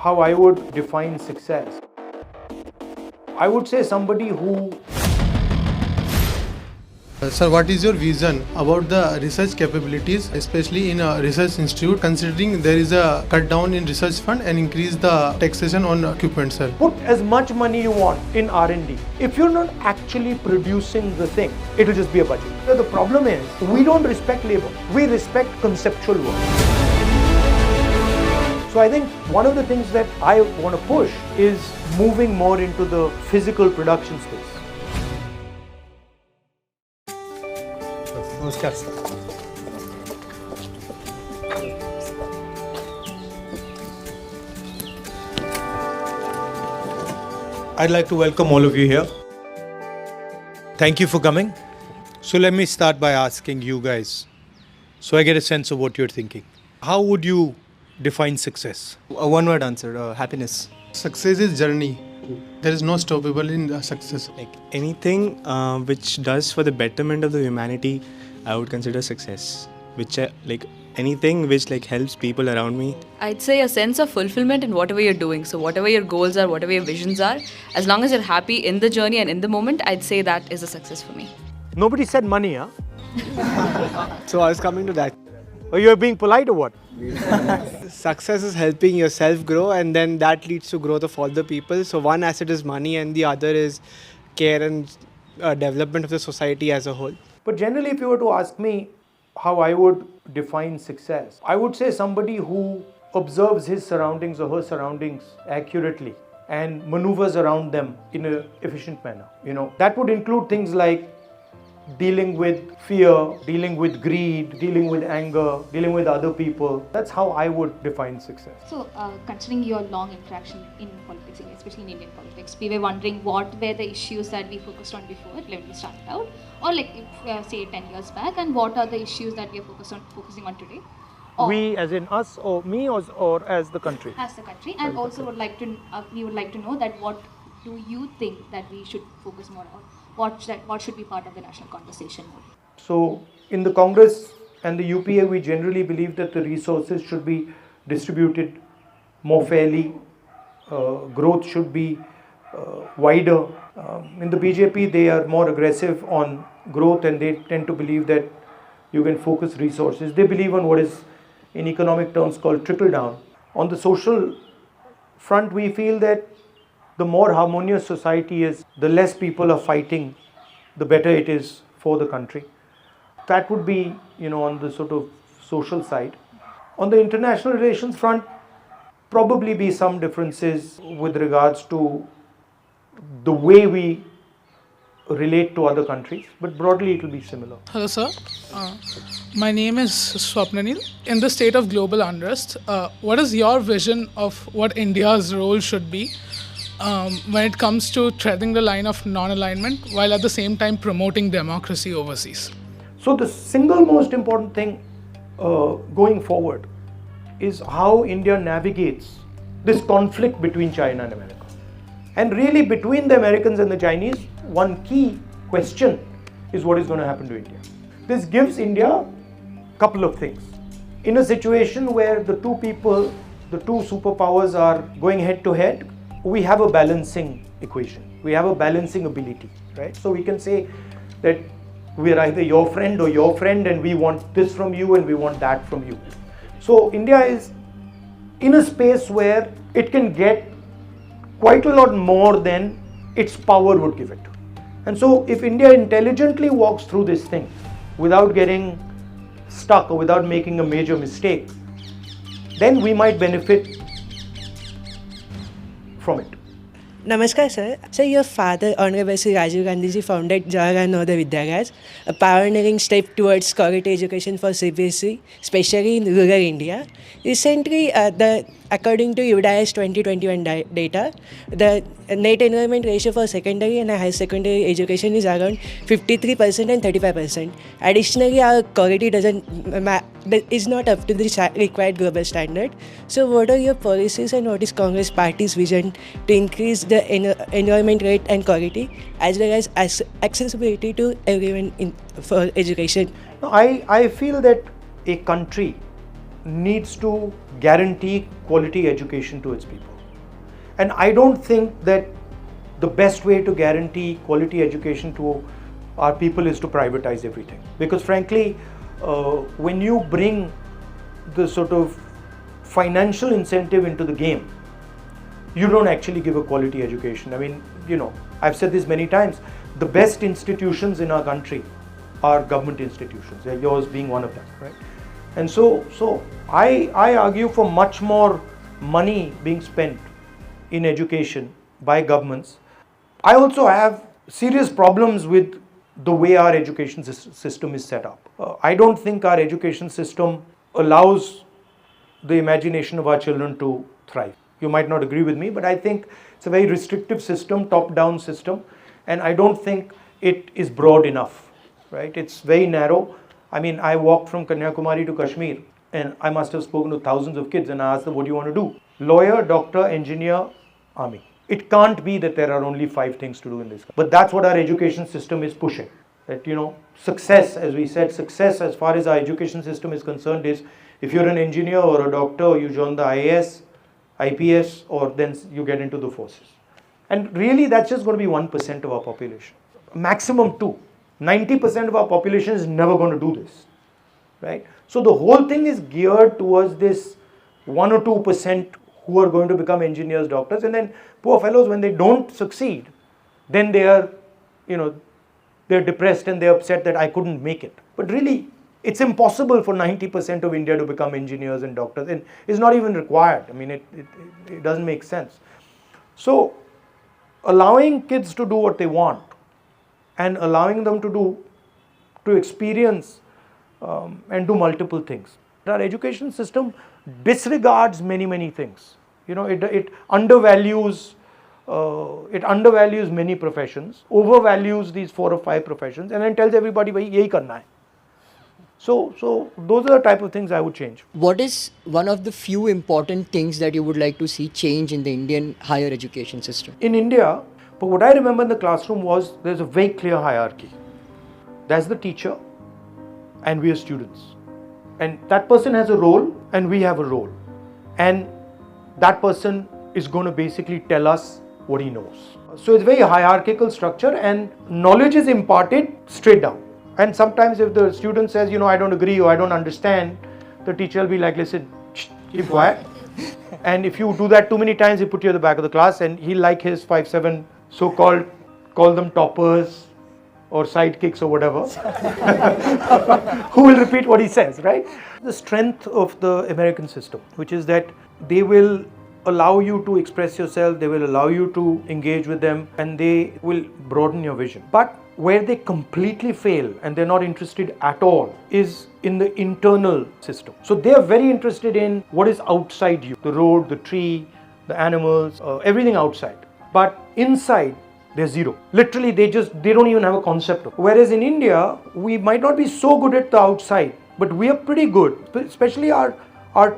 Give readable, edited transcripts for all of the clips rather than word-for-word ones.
how I would define success, I would say somebody who... Sir, what is your vision about the research capabilities, especially in a research institute, considering there is a cut down in research fund and increase the taxation on equipment, sir? Put as much money you want in R&D. If you're not actually producing the thing, it will just be a budget. So the problem is, we don't respect labor. We respect conceptual work. So I think one of the things that I want to push is moving more into the physical production space. Namaskar, sir. I'd like to welcome all of you here. Thank you for coming. So let me start by asking you guys, so I get a sense of what you're thinking. How would you define success? A one-word answer, happiness. Success is journey. There is no stoppable in the success. Like anything which does for the betterment of the humanity, I would consider success. Which like anything which like helps people around me. I'd say a sense of fulfillment in whatever you're doing. So whatever your goals are, whatever your visions are, as long as you're happy in the journey and in the moment, I'd say that is a success for me. Nobody said money, huh? So I was coming to that. Or you're being polite or what? Success is helping yourself grow, and then that leads to growth of all the people. So one asset is money and the other is care and development of the society as a whole. But generally, if you were to ask me how I would define success, I would say somebody who observes his surroundings or her surroundings accurately and maneuvers around them in an efficient manner. That would include things like dealing with fear, dealing with greed, dealing with anger, dealing with other people. That's how I would define success. So, considering your long interaction in politics, especially in Indian politics, we were wondering what were the issues that we focused on before when we started out, or like if, say 10 years back, and what are the issues that we are focusing on today? Or We as in us or me or as the country? as the country, and also we would like to know that what do you think that we should focus more on? What should be part of the national conversation? So in the Congress and the UPA, we generally believe that the resources should be distributed more fairly. Growth should be wider. In the BJP, they are more aggressive on growth, and they tend to believe that you can focus resources. They believe on what is in economic terms called trickle down. On the social front, we feel that the more harmonious society is, the less people are fighting, the better it is for the country. That would be, on the sort of social side. On the international relations front, probably be some differences with regards to the way we relate to other countries, but broadly it will be similar. Hello, sir. My name is Swapnanil. In the state of global unrest, what is your vision of what India's role should be when it comes to treading the line of non-alignment while at the same time promoting democracy overseas? So the single most important thing going forward is how India navigates this conflict between China and America. And really between the Americans and the Chinese, one key question is what is going to happen to India. This gives India a couple of things. In a situation where the two superpowers are going head to head, we have a balancing equation. We have a balancing ability, right? So we can say that we are either your friend or your friend, and we want this from you and we want that from you. So India is in a space where it can get quite a lot more than its power would give it. And so if India intelligently walks through this thing without getting stuck or without making a major mistake, then we might benefit from it. Namaskar, sir. Sir, your father, Honorable Sri Rajiv Gandhi ji, founded Jawaharlal Nehru Vidyalaya, a pioneering step towards quality education for CBSE, especially in rural India. Recently, according to UDAS 2021 data, the net enrollment ratio for secondary and higher secondary education is around 53% and 35%. Additionally, our quality is not up to the required global standard. So what are your policies and what is Congress Party's vision to increase the enrollment rate and quality as well as accessibility to everyone for education? I feel that a country needs to guarantee quality education to its people. And I don't think that the best way to guarantee quality education to our people is to privatize everything. Because frankly, when you bring the sort of financial incentive into the game, you don't actually give a quality education. I mean, I've said this many times, the best institutions in our country are government institutions, yours being one of them, right? And so I argue for much more money being spent in education by governments. I also have serious problems with the way our education system is set up. I don't think our education system allows the imagination of our children to thrive. You might not agree with me, but I think it's a very restrictive system, top-down system, and I don't think it is broad enough, right? It's very narrow. I mean, I walked from Kanyakumari to Kashmir, and I must have spoken to thousands of kids, and I asked them, what do you want to do? Lawyer, doctor, engineer, army. It can't be that there are only 5 things to do in this country. But that's what our education system is pushing. That, success, as we said, success as far as our education system is concerned is if you're an engineer or a doctor, you join the IAS, IPS, or then you get into the forces. And really, that's just going to be 1% of our population. Maximum 2. 90% of our population is never going to do this, right? So the whole thing is geared towards this 1 or 2% who are going to become engineers, doctors, and then poor fellows, when they don't succeed, then they are, they're depressed and they're upset that I couldn't make it. But really, it's impossible for 90% of India to become engineers and doctors, and it's not even required. I mean, it doesn't make sense. So, allowing kids to do what they want and allowing them to experience and do multiple things. Our education system disregards many things. It undervalues many professions, overvalues these 4 or 5 professions, and then tells everybody, "Bhai, yahi karna hai." So those are the type of things I would change. What is one of the few important things that you would like to see change in the Indian higher education system? In India, but what I remember in the classroom was there's a very clear hierarchy. There's the teacher and we are students. And that person has a role and we have a role. And that person is going to basically tell us what he knows. So it's very hierarchical structure and knowledge is imparted straight down. And sometimes if the student says, I don't agree or I don't understand, the teacher will be like, listen, keep quiet. And if you do that too many times, he'll put you at the back of the class and he'll like his 5-7 so-called, call them toppers or sidekicks or whatever, who will repeat what he says, right? The strength of the American system, which is that they will allow you to express yourself, they will allow you to engage with them, and they will broaden your vision. But where they completely fail and they're not interested at all is in the internal system. So they are very interested in what is outside you, the road, the tree, the animals, everything outside. But inside, they're zero. Literally, they don't even have a concept of it. Whereas in India, we might not be so good at the outside, but we are pretty good, especially our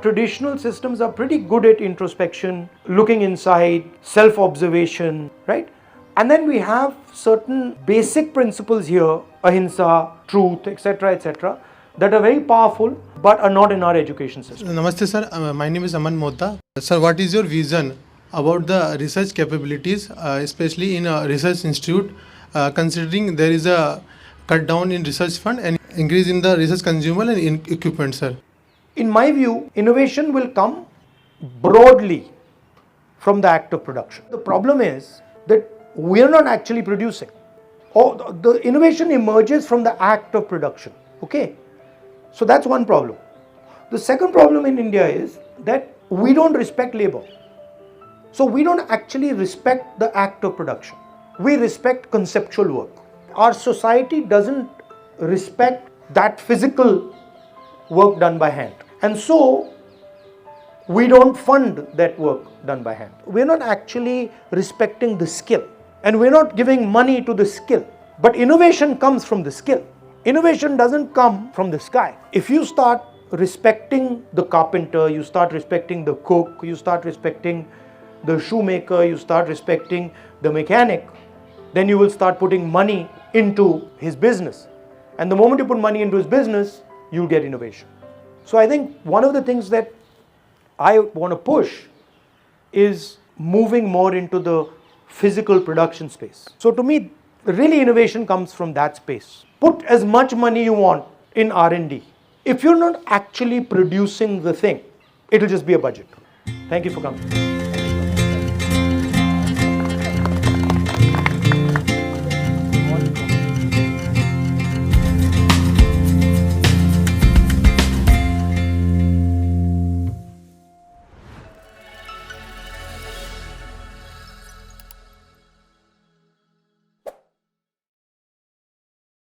traditional systems are pretty good at introspection, looking inside, self-observation, right? And then we have certain basic principles here, ahimsa, truth, etc., that are very powerful but are not in our education system. Namaste sir, my name is Aman Modda. Sir, what is your vision about the research capabilities, especially in a research institute, considering there is a cut down in research fund and increase in the research consumable and in equipment, sir? In my view, innovation will come broadly from the act of production. The problem is that we are not actually producing. The innovation emerges from the act of production. Okay? So that's one problem. The second problem in India is that we don't respect labor. So we don't actually respect the act of production. We respect conceptual work. Our society doesn't respect that physical work done by hand. And so we don't fund that work done by hand. We're not actually respecting the skill. And we're not giving money to the skill. But innovation comes from the skill. Innovation doesn't come from the sky. If you start respecting the carpenter, you start respecting the cook, you start respecting the shoemaker, you start respecting the mechanic, then you will start putting money into his business. And the moment you put money into his business, you'll get innovation. So I think one of the things that I want to push is moving more into the physical production space. So to me, really innovation comes from that space. Put as much money you want in R&D. If you're not actually producing the thing, it'll just be a budget. Thank you for coming.